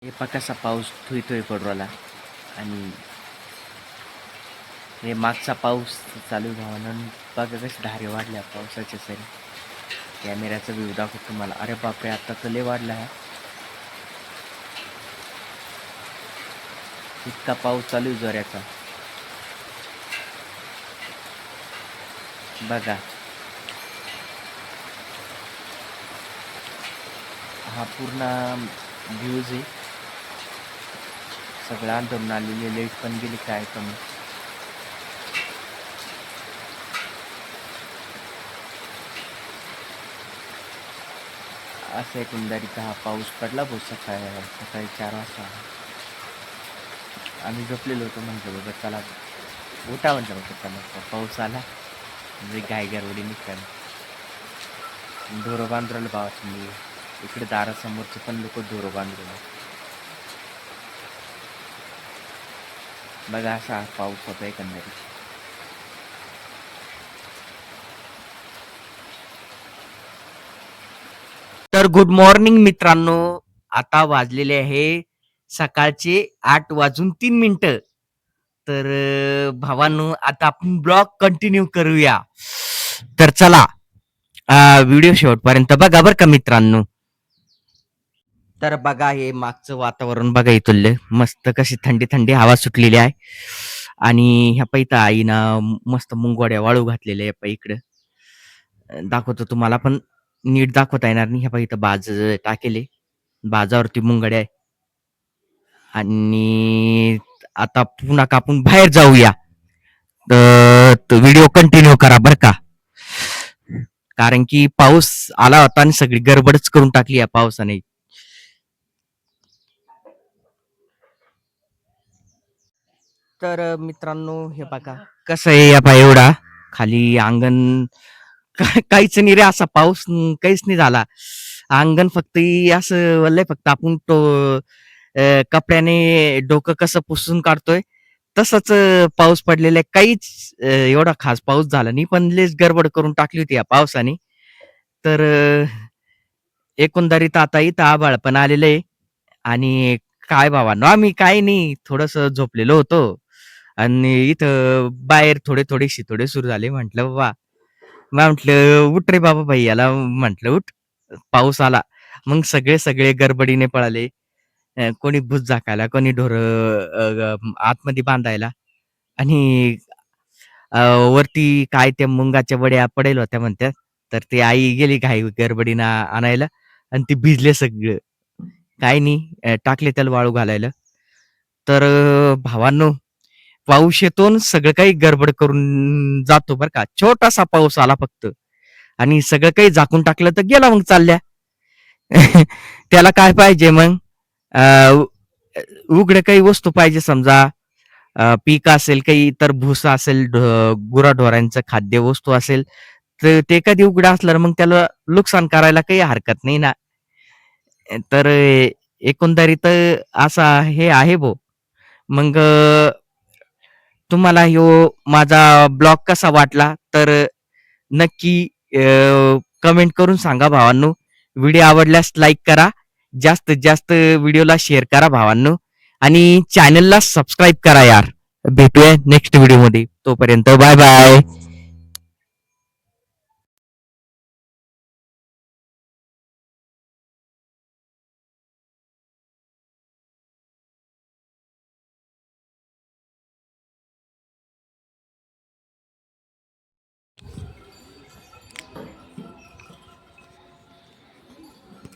हे पहा कसा पाऊस थुई पडू राहिला आणि हे मागचा पाऊस चालू भावानं बघा कसे धारे वाढल्या पावसाच्या सरी. कॅमेऱ्याचा व्ह्यू दाखवतो तुम्हाला. अरे बापरे, आता तर लय वाढला आहे. इतका पाऊस चालू आहे जोराचा. बघा हा पूर्ण व्ह्यूज आहे. सगळं आंदोलन आलेले, लाईट पण गेली काय कमी. असं एकंदरीत हा पाऊस पडला भाऊ सकाळी 4 वाजता. आम्ही झोपलेलो होतो, म्हटलं बाबा चला उठा, म्हटलं बाबा चला पाऊस आला म्हणजे गाय गरवडी निघताना. ढोरं बांधू राहिलं भावाचं मी. इकडे दारासमोरचे पण लोक ढोरं बांधू राहिले. बघा असा पाऊस होता एकंदरीत. तर गुड मॉर्निंग मित्रांनो. आता वाजलेले आहे सकाळचे 8:03. तर भावांनो, आता आपण ब्लॉग कंटिन्यू करूया. तर चला व्हिडिओ शेवटपर्यंत बघा बरं का मित्रांनो. तर बघा हे मागचं वातावरण बघा, इथलं मस्त कशी थंडी थंडी हवा सुटलेली आहे. आणि ह्या पैता आईनं मस्त मुंगवाड्या वाळू घातलेल्या आहे. इकडं दाखवतो तुम्हाला, पण नीट दाखवता येणार नाही. ह्या इथं बाज टाकेले, बाजावरती मुंगड्या आहे. आणि आता पुन्हा कापून बाहेर जाऊया. तर व्हिडिओ कंटिन्यू करा बर का, कारण की पाऊस आला होता आणि सगळी गडबडच करून टाकली या पावसाने. तर मित्रांनो हे बघा कसं आहे. या एवढा खाली अंगण काहीच नाही रे. असा पाऊस काहीच नाही झाला. अंगण फक्त असं वल्लय. फक्त आपण तो कपड्याने डोकं कसं पुसून काढतोय तसंच पाऊस पडलेला आहे. काहीच एवढा खास पाऊस झाला नाही, पण लेच गडबड करून टाकली होती या पावसाने. तर एकंदरीत आता इथं आभाळ पण आलेलं आहे. आणि काय भावांनो, आम्ही काय नाही, थोडस झोपलेलो होतो आणि इथं बाहेर थोडे शितोडे सुरू झाले. म्हटलं बाबा, म्हटलं उठ रे बाबा भाई, याला म्हटलं उठ, पाऊस आला. मग सगळे गडबडीने पळाले. कोणी भूत झाकायला, कोणी ढोर आतमध्ये बांधायला. आणि वरती काय त्या मुंगाच्या वड्या पडेल होत्या म्हणतात. तर ती आई गेली घाई गडबडीनं आणायला आणि ती भिजले सगळं. काय नाही, टाकले त्याला वाळू घालायला. तर भावांनो, पाऊस येतो आणि सगळं काही गडबड करून जातो बरं का. छोटासा पाऊस आला फक्त आणि सगळं काही झाकून टाकलं तर गेला मग चालल्या. त्याला काय पाहिजे मग, उघडे काही वस्तू पाहिजे. समजा पीक असेल, काही इतर भुसा असेल, गुराढोरांचं खाद्य वस्तू असेल, तर ते कधी उघडं असलं मग त्याला नुकसान करायला काही हरकत नाही ना. तर एकंदरीत असा हे आहे भो. मग तुम्हाला ह्यो माझा ब्लॉग कसा वाटला तर नक्की कमेंट करून सांगा भावांनो. व्हिडिओ आवडल्यास लाईक करा, जास्तीत जास्त व्हिडिओला शेअर करा भावांनो, आणि चॅनलला सबस्क्राईब करा यार. भेटूया नेक्स्ट व्हिडिओ मध्ये. तोपर्यंत बाय बाय.